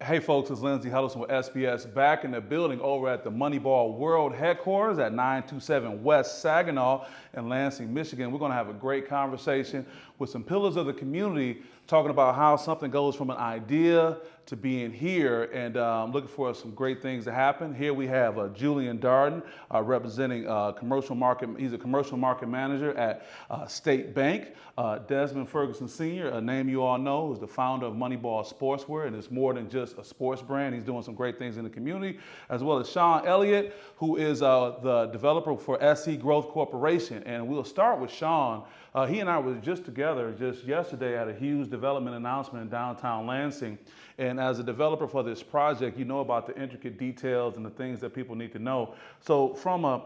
Hey folks, it's LINDSAY HUDDLESTON with SPS back in the building over at the Moneyball World Headquarters at 927 West Saginaw in Lansing, Michigan. We're going to have a great conversation with some pillars of the community talking about how something goes from an idea to being here, and looking for some great things to happen. Here we have Julian Darden representing commercial market. He's a commercial market manager at State Bank. Desmond Ferguson Sr, a name you all know, who's the founder of Moneyball Sportswear, and it's more than just a sports brand. He's doing some great things in the community, as well as Shawn, Elliot, who is the developer for SC Growth Corporation. And we'll start with Shawn. He and I were just together just yesterday at a huge development announcement in downtown Lansing. And as a developer for this project, you know about the intricate details and the things that people need to know. So from a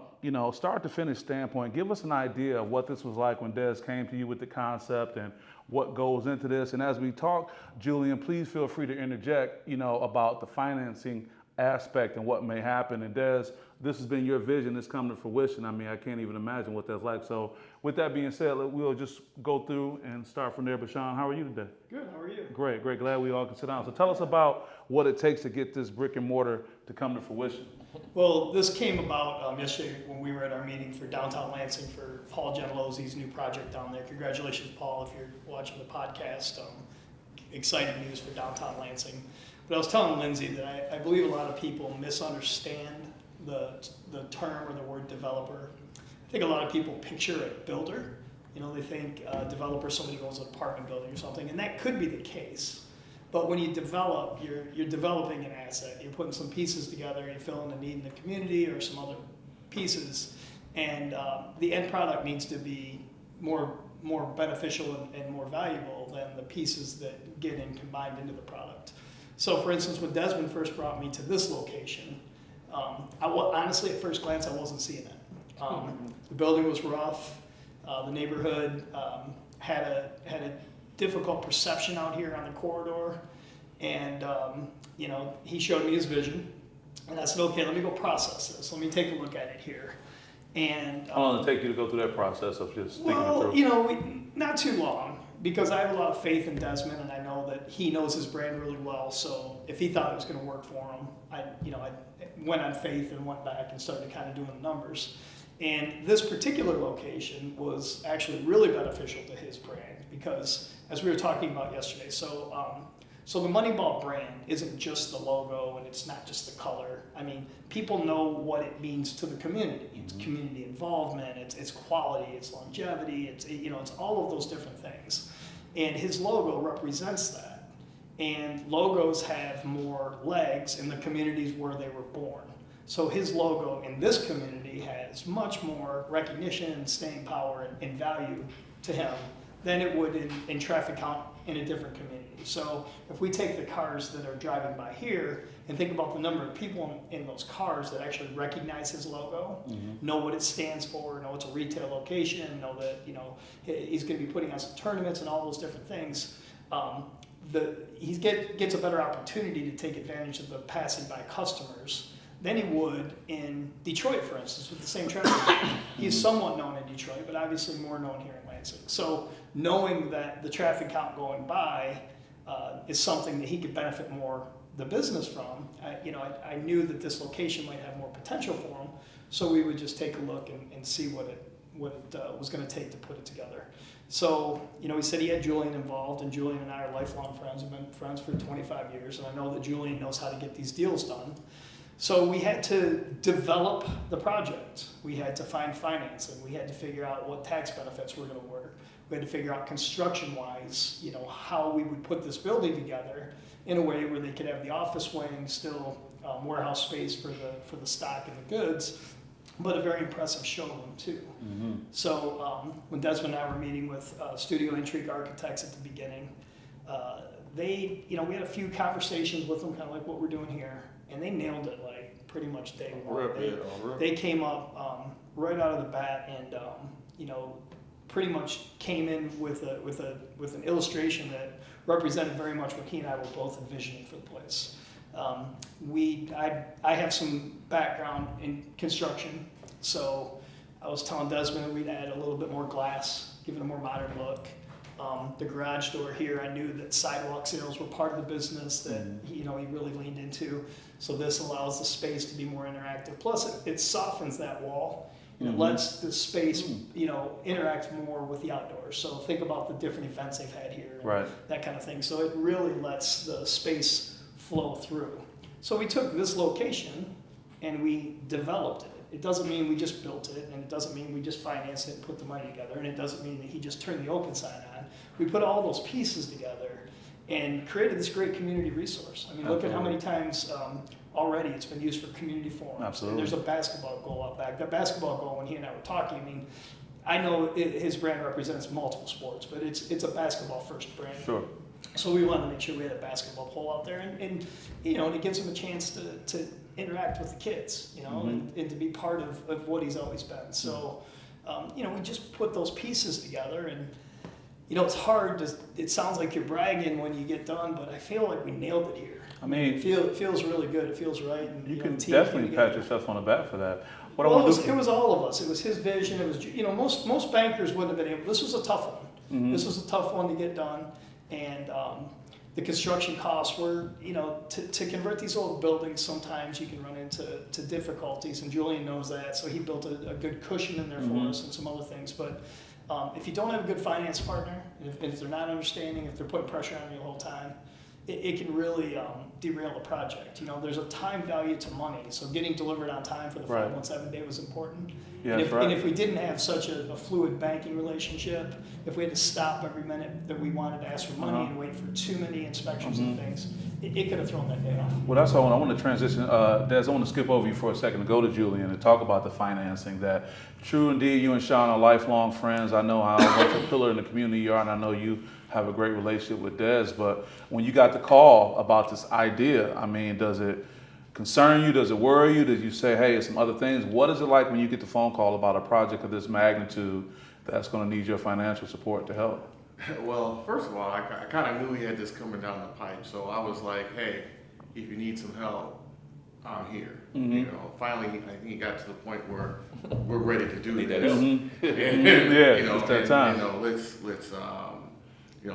start to finish standpoint, give us an idea of what this was like when Des came to you with the concept and what goes into this. And as we talk, Julian, please feel free to interject, about the financing aspect and what may happen. And Des, this has been your vision, it's come to fruition. I mean, I can't even imagine what that's like. So with that being said, we'll just go through and start from there. But Shawn, how are you today? Good, how are you? Great, glad we all can sit down. So tell us about what it takes to get this brick and mortar to come to fruition. Well, this came about yesterday when we were at our meeting for downtown Lansing for Paul Gentilosi's new project down there. Congratulations, Paul, if you're watching the podcast. Exciting news for downtown Lansing. But I was telling Lindsay that I believe a lot of people misunderstand the term or the word developer. I think a lot of people picture a builder. They think developer, somebody who owns an apartment building or something, and that could be the case. But when you develop, you're developing an asset. You're putting some pieces together, you're filling a need in the community or some other pieces, and the end product needs to be more beneficial and more valuable than the pieces that get combined into the product. So for instance, when Desmond first brought me to this location, honestly at first glance I wasn't seeing it. The building was rough, the neighborhood had a difficult perception out here on the corridor, and he showed me his vision, and I said, okay, let me go process this, let me take a look at it here. And how long did it take you to go through that process of just thinking it through? Not too long, because I have a lot of faith in Desmond, and I know that he knows his brand really well. So if he thought it was going to work for him, I went on faith and went back and started kind of doing the numbers. And this particular location was actually really beneficial to his brand because, as we were talking about yesterday, so the Moneyball brand isn't just the logo and it's not just the color. I mean, people know what it means to the community. It's community involvement, it's quality, it's longevity, it's all of those different things. And his logo represents that. And logos have more legs in the communities where they were born. So his logo in this community has much more recognition, staying power, and value to him than it would in traffic count in a different community. So if we take the cars that are driving by here and think about the number of people in those cars that actually recognize his logo, know what it stands for, know it's a retail location, know that he's going to be putting on some tournaments and all those different things, he gets a better opportunity to take advantage of the passing by customers than he would in Detroit, for instance, with the same traffic. He's somewhat known in Detroit, but obviously more known here in Lansing. So knowing that the traffic count going by is something that he could benefit more the business from, I knew that this location might have more potential for him, so we would just take a look and see what it was going to take to put it together. So, he said he had Julian involved, and Julian and I are lifelong friends. We've been friends for 25 years, and I know that Julian knows how to get these deals done. So we had to develop the project. We had to find financing. We had to figure out what tax benefits were going to work. We had to figure out construction-wise, how we would put this building together in a way where they could have the office wing, still warehouse space for the stock and the goods, but a very impressive showroom too. So when Desmond and I were meeting with Studio Intrigue Architects at the beginning, we had a few conversations with them, kind of like what we're doing here. And they nailed it like pretty much day one. They came up right out of the bat and pretty much came in with an illustration that represented very much what he and I were both envisioning for the place. I have some background in construction, so I was telling Desmond we'd add a little bit more glass, give it a more modern look. The garage door here, I knew that sidewalk sales were part of the business that he really leaned into. So this allows the space to be more interactive. Plus, it softens that wall. And it lets the space, interact more with the outdoors. So think about the different events they've had here, and that kind of thing. So it really lets the space flow through. So we took this location and we developed it. It doesn't mean we just built it, and it doesn't mean we just financed it and put the money together, and it doesn't mean that he just turned the open sign on. We put all those pieces together and created this great community resource. I mean, look at how many times already it's been used for community forums. Absolutely. And there's a basketball goal out back. That basketball goal, when he and I were talking, I mean, I know his brand represents multiple sports, but it's a basketball first brand. Sure. So we wanted to make sure we had a basketball pole out there, and it gives him a chance to interact with the kids, and to be part of what he's always been. So, we just put those pieces together, and it's hard it sounds like you're bragging when you get done, but I feel like we nailed it here. I mean, it feels really good. It feels right. And, you can definitely pat yourself on the back for that. It was all of us. It was his vision. It was, most bankers wouldn't have been able. This was a tough one. This was a tough one to get done, and the construction costs were, to convert these old buildings, sometimes you can run into difficulties, and Julian knows that, so he built a good cushion in there for us and some other things. But if you don't have a good finance partner, if they're not understanding, if they're putting pressure on you the whole time, it can really derail the project. There's a time value to money, so getting delivered on time for the 517 day was important. Yeah, and if we didn't have such a fluid banking relationship, if we had to stop every minute that we wanted to ask for money and wait for too many inspections and things, it could have thrown that day off. Well, that's all I want to transition. Des, I want to skip over you for a second to go to Julian and talk about the financing. That true indeed, you and Shawn are lifelong friends. I know how much a pillar in the community you are, and I know you have a great relationship with Des. But when you got the call about this idea, I mean, does it concern you? Does it worry you? Did you say, hey, some other things? What is it like when you get the phone call about a project of this magnitude that's going to need your financial support to help? Well, first of all, I kind of knew he had this coming down the pipe, so I was like, hey, if you need some help, I'm here. Finally, I think he got to the point where we're ready to do this. It's that time.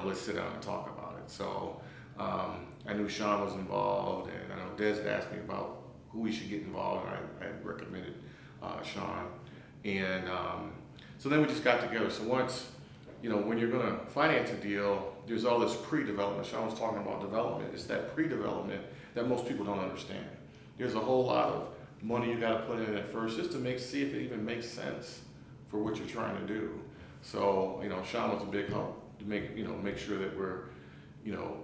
Let's sit down and talk about it. So I knew Shawn was involved, and I know Des had asked me about who we should get involved, and I had recommended Shawn. And so then we just got together. So once, when you're going to finance a deal, there's all this pre-development. Shawn was talking about development. It's that pre-development that most people don't understand. There's a whole lot of money you got to put in at first just to see if it even makes sense for what you're trying to do. So, Shawn was a big help to make sure that we're,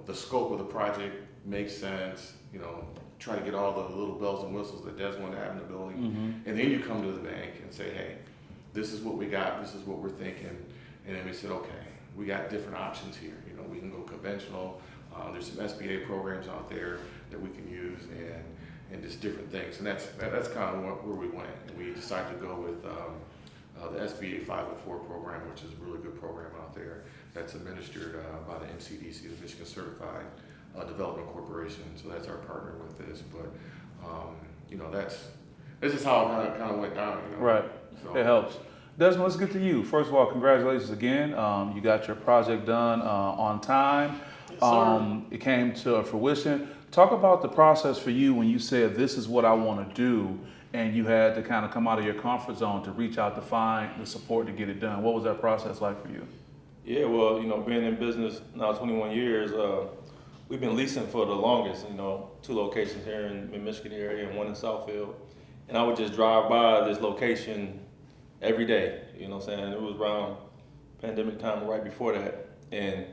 the scope of the project makes sense, try to get all the little bells and whistles that Des wanted to have in the building. And then you come to the bank and say, hey, this is what we got, this is what we're thinking. And then we said, okay, we got different options here. We can go conventional. There's some SBA programs out there that we can use, and just different things. And that's kind of where we went. And we decided to go with the SBA 504 program, which is a really good program out there that's administered by the MCDC, the Michigan Certified Development Corporation. So that's our partner with this. But this is how it kind of went down. Right. So, it helps. Desmond, let's get to you. First of all, congratulations again. You got your project done on time. Yes, sir. It came to fruition. Talk about the process for you when you said, this is what I want to do, and you had to kind of come out of your comfort zone to reach out to find the support to get it done. What was that process like for you? Yeah, well, being in business now 21 years, we've been leasing for the longest, 2 locations here in Michigan area and 1 in Southfield. And I would just drive by this location every day, It was around pandemic time right before that. And,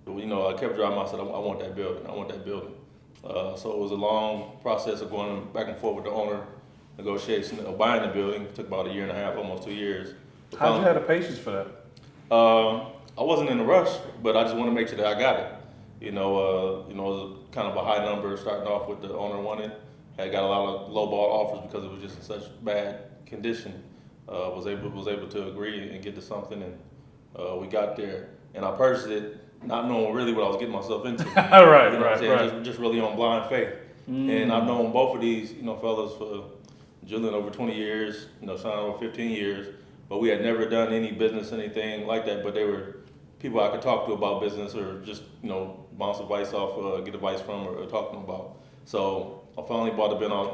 I kept driving, I said, I want that building, so it was a long process of going back and forth with the owner, negotiation of buying the building. It took about 1.5 years, almost 2 years. How'd you have the patience for that? I wasn't in a rush, but I just want to make sure that I got it. It was kind of a high number starting off with the owner wanted. I got a lot of low ball offers because it was just in such bad condition. Was able to agree and get to something, and we got there. And I purchased it not knowing really what I was getting myself into. right. Just really on blind faith. And I've known both of these, fellas for Julian over 20 years, Shawn over 15 years, but we had never done any business, anything like that. But they were people I could talk to about business or just, bounce advice off, get advice from or talk to them about. So I finally brought the bin on,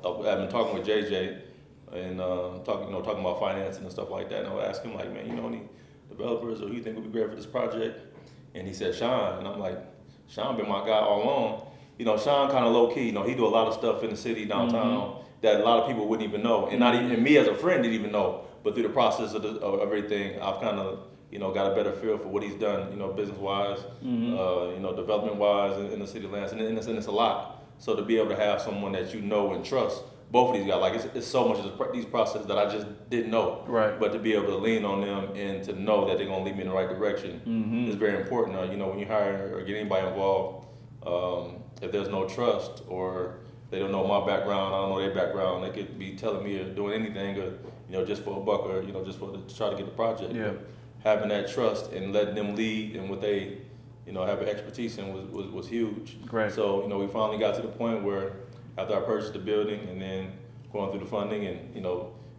I've been talking with JJ and talking about financing and stuff like that. And I would ask him like, man, you know any developers or who you think would be great for this project? And he said, Shawn. And I'm like, Shawn been my guy all along. Shawn kind of low key, he do a lot of stuff in the city downtown that a lot of people wouldn't even know. And not even, and me as a friend didn't even know. But through the process of everything, I've kind of, got a better feel for what he's done, business-wise, development-wise in the city of Lansing. And it's a lot. So to be able to have someone that you know and trust, both of these guys, like it's so much of these processes that I just didn't know. Right. But to be able to lean on them and to know that they're going to lead me in the right direction is very important. When you hire or get anybody involved, if there's no trust or they don't know my background, I don't know their background, they could be telling me or doing anything or, just for a buck or, just to try to get the project. Yeah. Having that trust and letting them lead and what they, have an expertise in was huge. Great. So, we finally got to the point where after I purchased the building and then going through the funding and,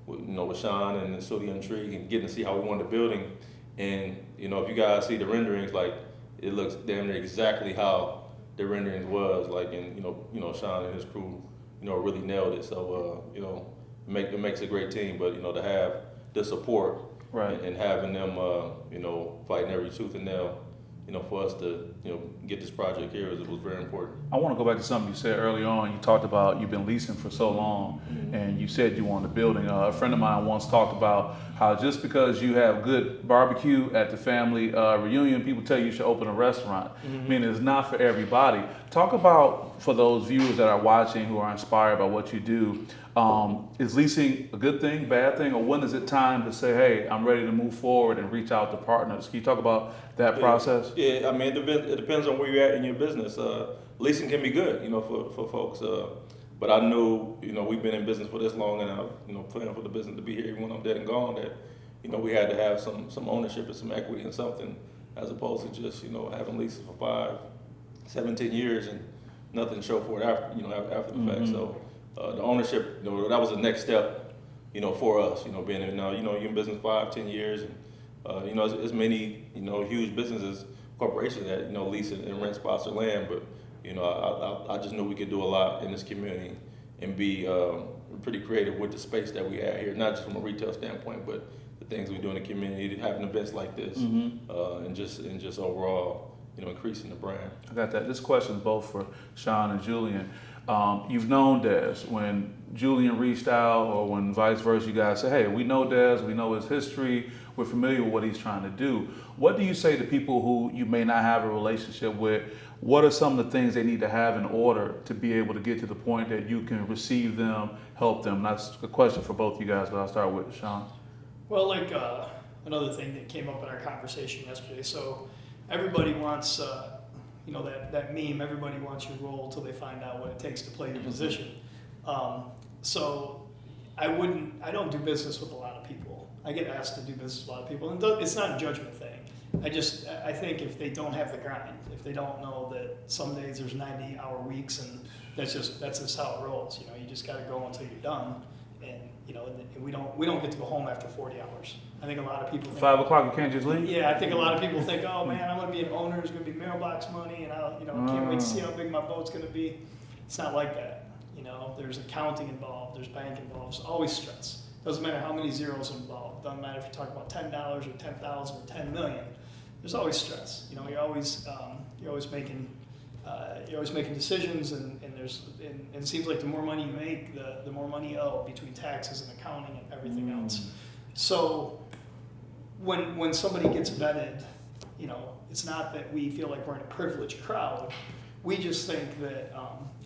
with Shawn and the Studio Intrigue and getting to see how we wanted the building. And, if you guys see the renderings, like it looks damn near exactly how the renderings was, like, and, Shawn and his crew, really nailed it. So, it makes a great team, but, to have the support Right. and having them, fighting every tooth and nail, for us to, get this project here was very important. I want to go back to something you said early on. You talked about you've been leasing for so long, and you said you wanted a building. A friend of mine once talked about how just because you have good barbecue at the family reunion, people tell you should open a restaurant. I mean, it's not for everybody. Talk about, for those viewers that are watching who are inspired by what you do, is leasing a good thing, bad thing, or when is it time to say, hey, I'm ready to move forward and reach out to partners? Can you talk about that process? Yeah, I mean, it depends on where you're at in your business. Leasing can be good, for folks. But I knew, we've been in business for this long, and I, planning for the business to be here even when I'm dead and gone. That, we had to have some ownership and some equity in something, as opposed to just, having leases for 5, 7, 10 years and nothing to show for it after, after the fact. So the ownership, that was the next step, for us. Being in, you're in business 5, 10 years, and as many, huge businesses, corporations that lease and rent spots or land, but I just knew we could do a lot in this community and be pretty creative with the space that we have here, not just from a retail standpoint, but the things we do in the community, having events like this, and just overall, increasing the brand. I got that. This question is both for Shawn and Julian. You've known Des. When Julian reached out, or when vice versa, you guys say, hey, we know Des, we know his history, we're familiar with what he's trying to do. What do you say to people who you may not have a relationship with? What are some of the things they need to have in order to be able to get to the point that you can receive them, help them? That's a question for both you guys, but I'll start with Shawn. Well, like another thing that came up in our conversation yesterday. So everybody wants, that meme. Everybody wants your role till they find out what it takes to play your position. So I don't do business with a lot of people. I get asked to do business with a lot of people, and it's not a judgment thing. I think if they don't have the grind, if they don't know that some days there's 90-hour weeks, and that's just how it rolls. You just got to go until you're done, and we don't get to go home after 40 hours. I think a lot of people think, 5 o'clock, you can't just leave? Yeah, I think a lot of people think, oh man, I'm gonna be an owner. There's gonna be mailbox money, and I can't wait to see how big my boat's gonna be. It's not like that. There's accounting involved. There's bank involved. There's always stress. Doesn't matter how many zeros involved. Doesn't matter if you're talking about $10 or 10,000 or 10 million. There's always stress. You're always making decisions, and it seems like the more money you make, the more money you owe between taxes and accounting and everything else. So when somebody gets vetted, it's not that we feel like we're in a privileged crowd. We just think that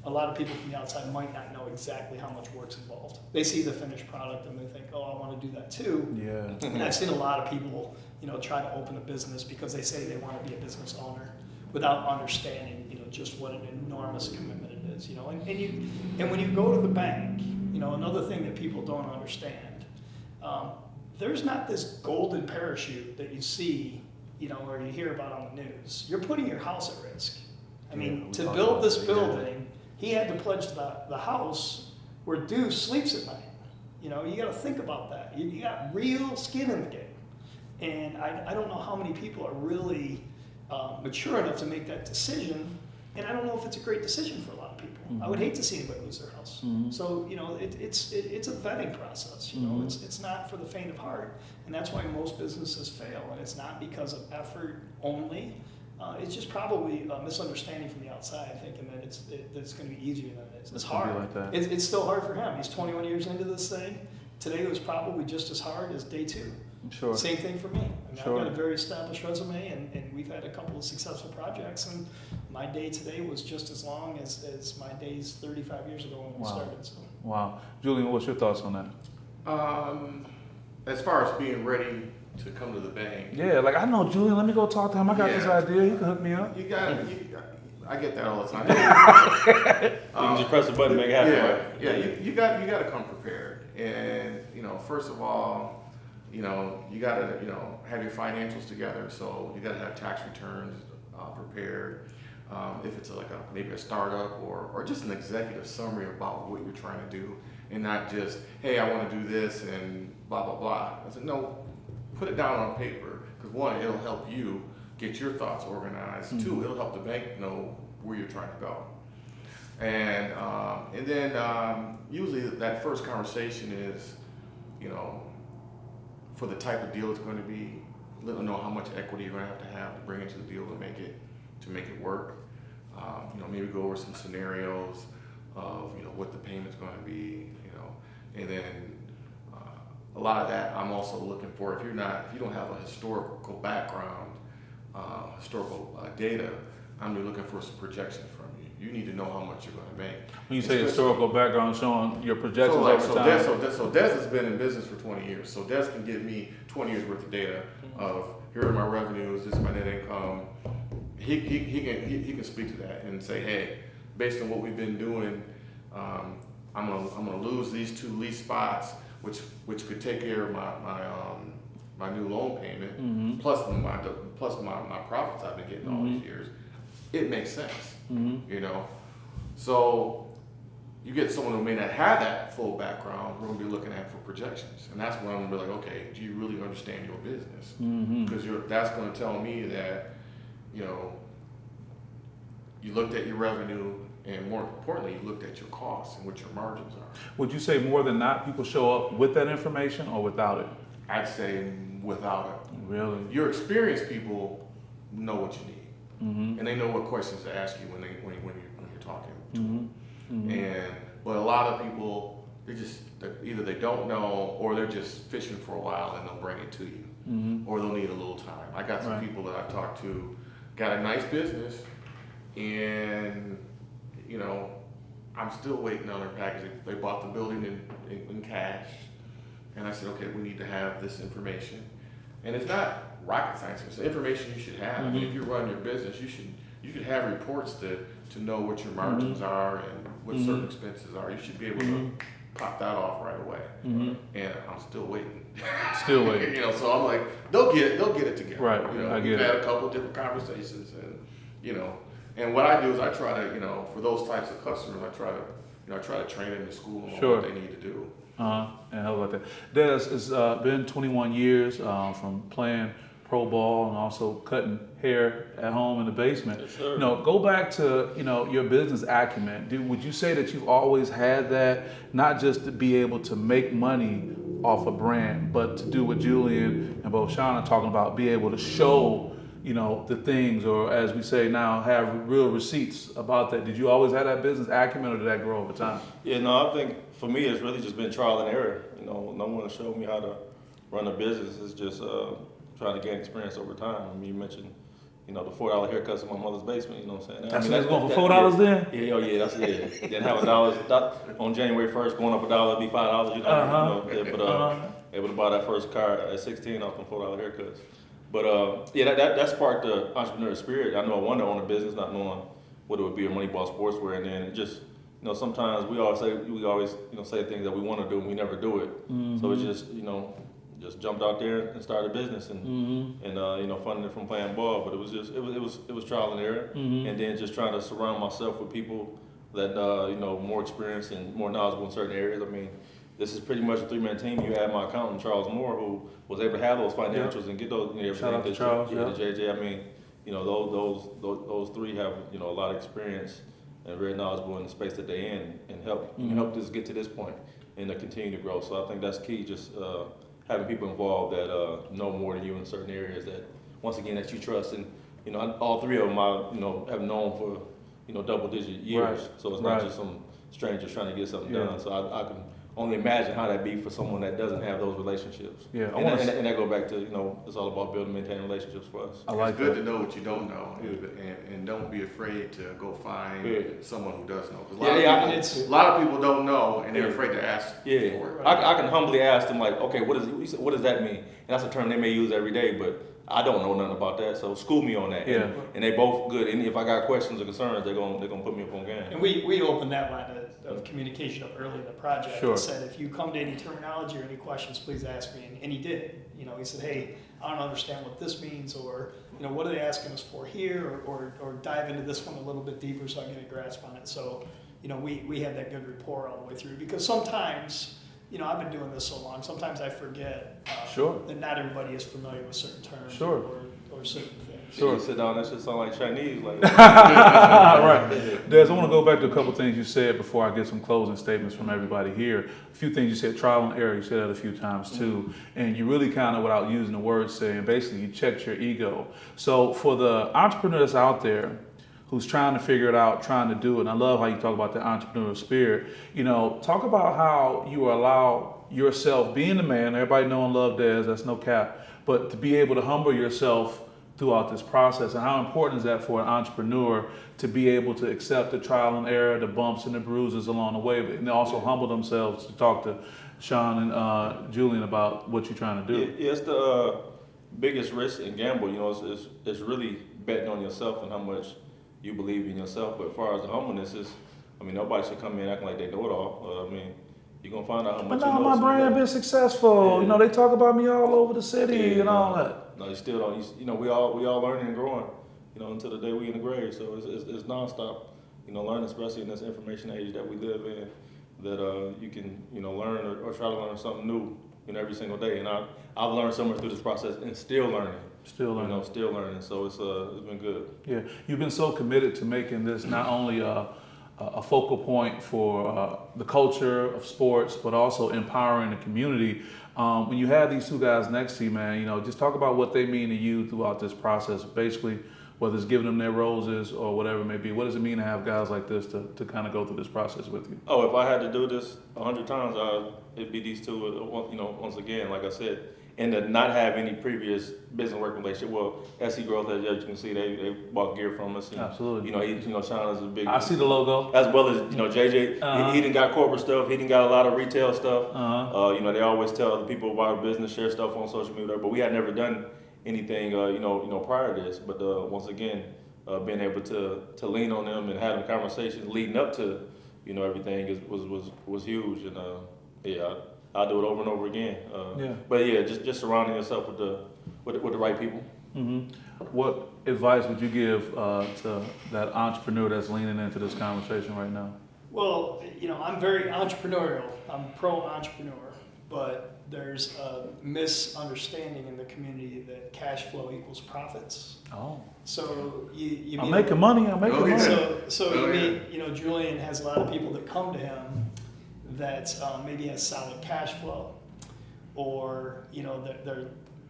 a lot of people from the outside might not know exactly how much work's involved. They see the finished product and they think, oh, I want to do that too. Yeah. And I've seen a lot of people, try to open a business because they say they want to be a business owner without understanding, just what an enormous commitment it is. And when you go to the bank, another thing that people don't understand, there's not this golden parachute that you see, or you hear about on the news. You're putting your house at risk. I mean, to build this building, he had to pledge the house where Deuce sleeps at night. You got to think about that. You got real skin in the game. And I don't know how many people are really mature enough to make that decision, and I don't know if it's a great decision for a lot of people. I would hate to see anybody lose their house. So, you know, it's a vetting process, you know, it's not for the faint of heart, and that's why most businesses fail, and it's not because of effort only. It's just probably a misunderstanding from the outside, thinking that it's going to be easier than it is. It's hard. Like that. It's still hard for him. He's 21 years into this thing. Today was probably just as hard as day 2. Sure. Same thing for me. I mean, Sure. I've got a very established resume, and we've had a couple of successful projects, and my day today was just as long as my days 35 years ago when we Wow. started. So. Wow. Julian, what's your thoughts on that? As far as being ready to come to the bank, Yeah, like I know Julian, let me go talk to him. I got this Yeah. idea, he can hook me up. I get that all the time. You can just press the button and make it happen, Yeah, right? yeah. You got to come prepared, and you know, first of all, you know, you got to have your financials together. So you got to have tax returns prepared. If it's maybe a startup or just an executive summary about what you're trying to do, and not just, hey, I want to do this and blah blah blah. I said, no, put it down on paper, because one, it'll help you get your thoughts organized. 2, it'll help the bank know where you're trying to go. And then usually that first conversation is, you know, for the type of deal it's going to be, let them know how much equity you're going to have to bring into the deal to make it work. You know, maybe go over some scenarios of, you know, what the payment's going to be, you know, and then a lot of that I'm also looking for. If you don't have a historical background, historical data, I'm looking for some projections from you. You need to know how much you're going to make. When you say historical background, showing your projections over time. So Des has been in business for 20 years. So Des can give me 20 years worth of data of, here are my revenues, this is my net income. He can speak to that and say, hey, based on what we've been doing, I'm gonna lose these 2 lease spots, which could take care of my new loan payment, plus my profits I've been getting all these years. It makes sense, you know. So you get someone who may not have that full background, we're gonna be looking at for projections, and that's when I'm gonna be like, okay, do you really understand your business? Because that's gonna tell me that, you know, you looked at your revenue, and more importantly, you looked at your costs and what your margins are. Would you say more than not people show up with that information or without it? I'd say without it. Really? Your experienced people know what you need, and they know what questions to ask you when you're talking to them. But a lot of people, either they don't know, or they're just fishing for a while and they'll bring it to you, or they'll need a little time. I got some people that I've talked to, got a nice business, and you know, I'm still waiting on their package. They bought the building in cash, and I said, okay, we need to have this information, and it's not rocket science. It's information you should have. I mean, if you run your business, you should have reports to know what your margins are and what certain expenses are. You should be able to pop that off right away. And I'm still waiting. Still waiting. You know, so I'm like, they'll get it together. Right. You know, I get we've it. had a couple different conversations, and you know, and what I do is I try to, you know, for those types of customers, I try to train them to school on Sure. what they need to do. And how about that? Des, it's been 21 years from playing pro ball and also cutting hair at home in the basement. Yes, sir. You know, go back to, you know, your business acumen. Would you say that you've always had that, not just to be able to make money off a brand, but to do what Julian and both Shawn are talking about, be able to show, you know, the things, or as we say now, have real receipts about that? Did you always have that business acumen, or did that grow over time? Yeah, no, I think for me it's really just been trial and error. You know, no one showed me how to run a business. It's just trying to gain experience over time. I mean, you mentioned, you know, the $4 haircuts in my mother's basement. You know what I'm saying? That's going for $4 then? Yeah, oh yeah, that's yeah. Then have $1 on January 1st, going up $1, it'd be $5. You know, able to buy that first car at 16 off them $4 haircuts. But yeah, that sparked the entrepreneurial spirit. I know I wanted to own a business, not knowing what it would be a Moneyball sportswear, and then it just, you know, sometimes we always you know, say things that we want to do and we never do it. So it just, you know, just jumped out there and started a business and you know, funded it from playing ball. But it was just it was trial and error, and then just trying to surround myself with people that you know, more experienced and more knowledgeable in certain areas. I mean, this is pretty much a 3-man team. You have my accountant, Charles Moore, who was able to have those financials and get those, you know, Shout out to everything Charles, to JJ. I mean, you know, those three have, you know, a lot of experience and very knowledgeable in the space that they're in, and help us get to this point and to continue to grow. So I think that's key, just having people involved that know more than you in certain areas that, once again, that you trust. And, you know, all three of them I, you know, have known for, you know, double-digit years. Right. So it's not just some strangers trying to get something done. So I can only imagine how that'd be for someone that doesn't have those relationships. Yeah, and that go back to, you know, it's all about building, maintaining relationships for us. I like it's good that. to know what you don't know, and don't be afraid to go find someone who does know. 'Cause a lot of people don't know, and they're afraid to ask for it. I can humbly ask them, like, okay, what does that mean? And that's a term they may use every day, but I don't know nothing about that, so school me on that. Yeah. And they both good. And if I got questions or concerns, they're gonna put me up on game. And we opened that line of communication up early in the project. Sure. And said, if you come to any terminology or any questions, please ask me. And he did. You know, he said, hey, I don't understand what this means, or, you know, what are they asking us for here, or dive into this one a little bit deeper so I get a grasp on it. So, you know, we had that good rapport all the way through, because sometimes, you know, I've been doing this so long, sometimes I forget that not everybody is familiar with certain terms or certain things. Sure. You sit down, that shit sound like Chinese. Like, Right. Des, I want to go back to a couple things you said before I get some closing statements from everybody here. A few things you said, trial and error, you said that a few times too. And you really kind of, without using the word, saying basically you checked your ego. So for the entrepreneur that's out there who's trying to figure it out, trying to do it, and I love how you talk about the entrepreneurial spirit, you know, talk about how you allow yourself, being the man, everybody know and love Des, that's no cap, but to be able to humble yourself throughout this process, and how important is that for an entrepreneur to be able to accept the trial and error, the bumps and the bruises along the way, and also humble themselves to talk to Shawn and Julian about what you're trying to do. Yeah, it's the biggest risk and gamble. You know, it's really betting on yourself and how much you believe in yourself. But as far as the humbleness is, I mean, nobody should come in acting like they know it all. I mean, you're gonna find out how much. But now you know, my brand been successful. Yeah. You know, they talk about me all over the city and all that. No, you still don't. You know, we all learning and growing. You know, until the day we in the grave. So it's nonstop. You know, learning, especially in this information age that we live in, that you can, you know, learn or try to learn something new, you know, every single day. And I've learned so much through this process and still learning. Still learning. You know, still learning. So it's been good. Yeah, you've been so committed to making this not only a focal point for the culture of sports, but also empowering the community. When you have these two guys next to you, man, you know, just talk about what they mean to you throughout this process. Basically, whether it's giving them their roses or whatever it may be, what does it mean to have guys like this to kind of go through this process with you? Oh, if I had to do this 100 times, it'd be these two. You know, once again, like I said, and to not have any previous business working relationship. Well, SC Growth, as you can see, they bought gear from us. And, Absolutely. You know, Shawn is a big. I see the logo. As well as, you know, JJ, he didn't got corporate stuff. He didn't got a lot of retail stuff. You know, they always tell the people about business, share stuff on social media, but we had never done anything, you know, prior to this. But once again, being able to lean on them and having conversations leading up to, you know, everything was huge. And yeah, I'll do it over and over again. But yeah, just surrounding yourself with the right people. Mm-hmm. What advice would you give to that entrepreneur that's leaning into this conversation right now? Well, you know, I'm very entrepreneurial. I'm pro-entrepreneur, but there's a misunderstanding in the community that cash flow equals profits. Oh. So you I'm making money. So you meet, you know, Julian has a lot of people that come to him that maybe has solid cash flow, or, you know,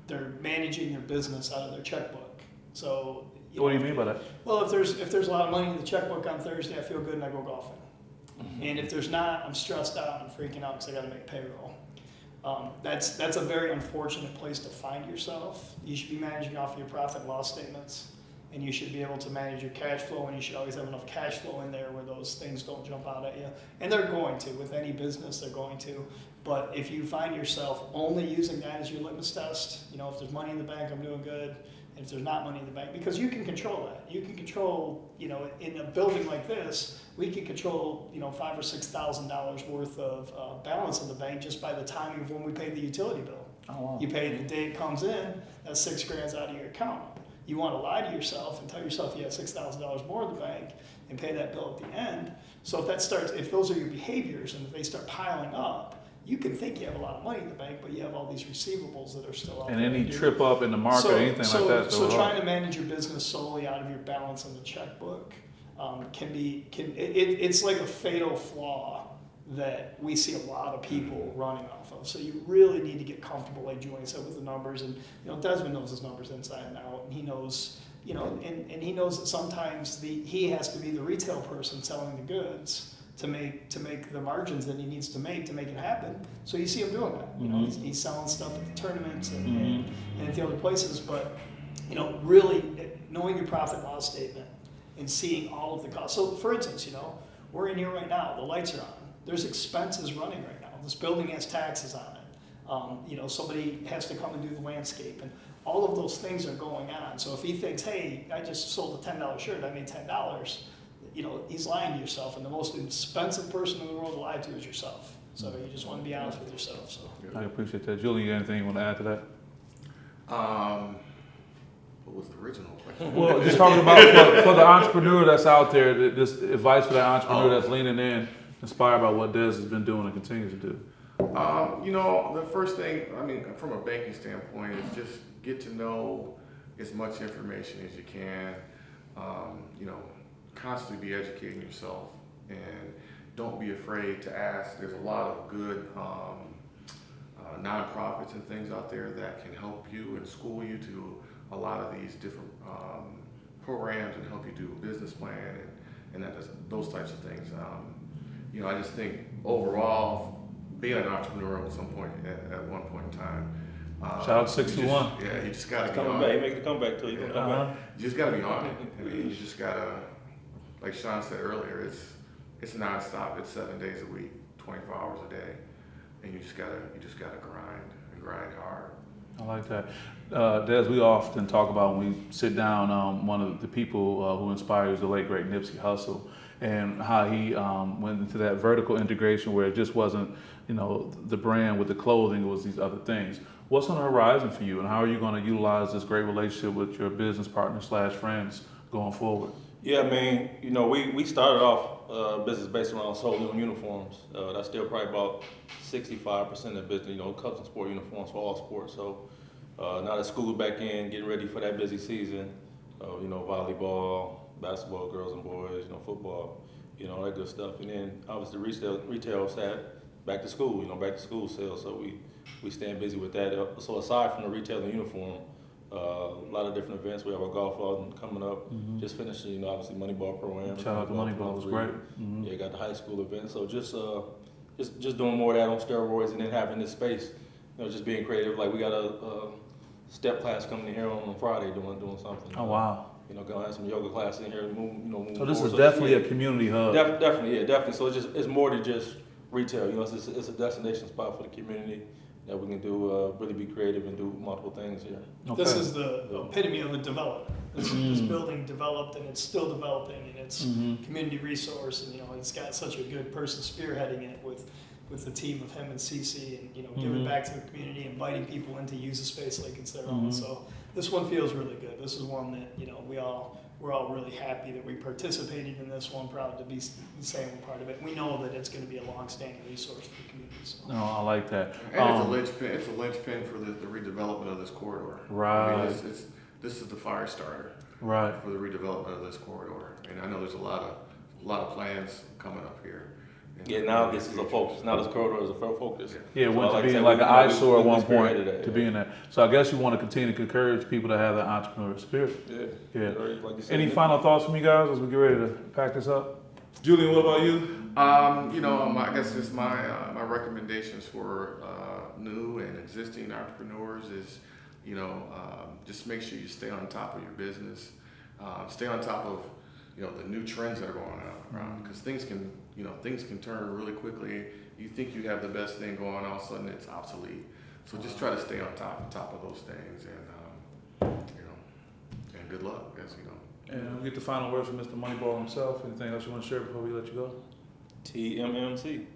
they're managing their business out of their checkbook. So What do you mean by that? Well, if there's a lot of money in the checkbook on Thursday, I feel good and I go golfing. Mm-hmm. And if there's not, I'm stressed out and freaking out because I got to make payroll. That's a very unfortunate place to find yourself. You should be managing off your profit and loss statements, and you should be able to manage your cash flow, and you should always have enough cash flow in there where those things don't jump out at you. And they're going to, with any business, they're going to. But if you find yourself only using that as your litmus test, you know, if there's money in the bank, I'm doing good. And if there's not money in the bank, because you can control that. You can control, you know, in a building like this, we can control, you know, $5,000 or $6,000 worth of balance in the bank just by the timing of when we pay the utility bill. Oh, wow. You pay it the day it comes in, that's $6,000 out of your account. You want to lie to yourself and tell yourself you have $6,000 more in the bank and pay that bill at the end. So if those are your behaviors and if they start piling up, you can think you have a lot of money in the bank, but you have all these receivables that are still out And there. any to do. trip up in the market or anything like that. So trying to manage your business solely out of your balance in the checkbook it's like a fatal flaw that we see a lot of people running off of. So you really need to get comfortable, like Julian said, with the numbers. And Desmond knows his numbers inside and out, and he knows, and he knows that sometimes he has to be the retail person selling the goods to make the margins that he needs to make it happen. So you see him doing that. He's selling stuff at the tournaments and at the other places. But really knowing your profit and loss statement and seeing all of the costs. So for instance, we're in here right now. The lights are on. There's expenses running right now. This building has taxes on it. Somebody has to come and do the landscape, and all of those things are going on. So if he thinks, hey, I just sold a $10 shirt, I made $10. He's lying to yourself, and the most expensive person in the world to lie to is yourself. So you just want to be honest with yourself. So I appreciate that. Julian, you got anything you want to add to that? What was the original question? Well, just talking about for the entrepreneur that's out there, this advice for that entrepreneur that's leaning in, inspired by what Des has been doing and continues to do. The first thing, from a banking standpoint, is just get to know as much information as you can. Constantly be educating yourself, and don't be afraid to ask. There's a lot of good nonprofits and things out there that can help you and school you to a lot of these different programs and help you do a business plan and those types of things. I just think overall, being an entrepreneur at some point, at one point in time. Shout out to 621. You just got to be Coming on back, it. he making a comeback to you. Yeah. Come back. You just got to be on it. You just got to, like Shawn said earlier, it's nonstop. It's 7 days a week, 24 hours a day, and you just gotta grind hard. I like that. Des, we often talk about when we sit down, one of the people who inspires the late, great Nipsey Hussle, and how he went into that vertical integration where it just wasn't, the brand with the clothing, it was these other things. What's on the horizon for you, and how are you going to utilize this great relationship with your business partners / friends going forward? Yeah, we started off business based around solely on uniforms. That's still probably about 65% of business, custom sport uniforms for all sports. So now that school's back in, getting ready for that busy season, volleyball, basketball, girls and boys, football, that good stuff. And then obviously retail side, back to school, back to school sales. So we staying busy with that. So aside from the retail and uniform, a lot of different events. We have a golf outing coming up. Just finishing, obviously Moneyball program. Shout out to Moneyball, it was great. Yeah, got the high school event. So just doing more of that on steroids, and then having this space, just being creative. Like we got a step class coming in here on Friday, doing something. Oh wow. Gonna have some yoga classes in here. Move So this forward. is definitely a community hub. Definitely. So it's more than just retail. It's a destination spot for the community that we can do, really be creative and do multiple things here. Okay. This is the epitome of a development. This building developed, and it's still developing, and it's community resource, and it's got such a good person spearheading it with the team of him and CC, and giving back to the community, inviting people in to use the space like it's their own. So this one feels really good. This is one that we're all really happy that we participated in this one. Proud to be saying we're part of it. We know that it's going to be a long-standing resource for the community. So. No, I like that. And it's a linchpin for the redevelopment of this corridor. Right. This is the fire starter. Right. For the redevelopment of this corridor, and I know there's a lot of plans coming up here. Yeah, now this is a focus. Now this corridor is a focus. Yeah, it went So to like I being said, like we- an we- eyesore at we one point spearheaded that, to yeah. being that. So I guess you want to continue to encourage people to have that entrepreneurial spirit. Yeah. Yeah. Like you said, Any final thoughts from you guys as we get ready to pack this up? Julian, what about you? I guess just my recommendations for new and existing entrepreneurs is, just make sure you stay on top of your business, stay on top of, the new trends that are going on around, because things can turn really quickly. You think you have the best thing going, all of a sudden it's obsolete. So just try to stay on top of those things, and good luck, And we'll get the final words from Mr. Moneyball himself. Anything else you want to share before we let you go? TMMC.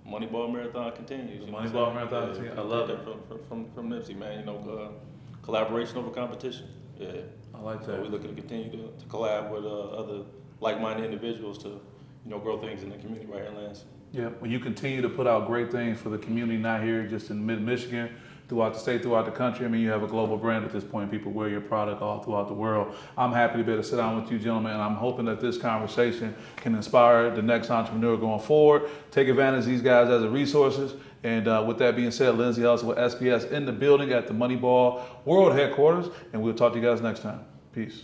Moneyball Marathon continues. The Moneyball Marathon continues. I love it. From Nipsey, man. Collaboration over competition. Yeah. I like So that. we're looking to continue to collab with other like-minded individuals to, grow things in the community right here in Lansing. Yeah, when you continue to put out great things for the community, not here just in mid-Michigan, throughout the state, throughout the country. I mean, you have a global brand at this point. People wear your product all throughout the world. I'm happy to be able to sit down with you gentlemen, and I'm hoping that this conversation can inspire the next entrepreneur going forward. Take advantage of these guys as resources. And with that being said, Lindsay also with SPS in the building at the Moneyball World Headquarters, and we'll talk to you guys next time. Peace.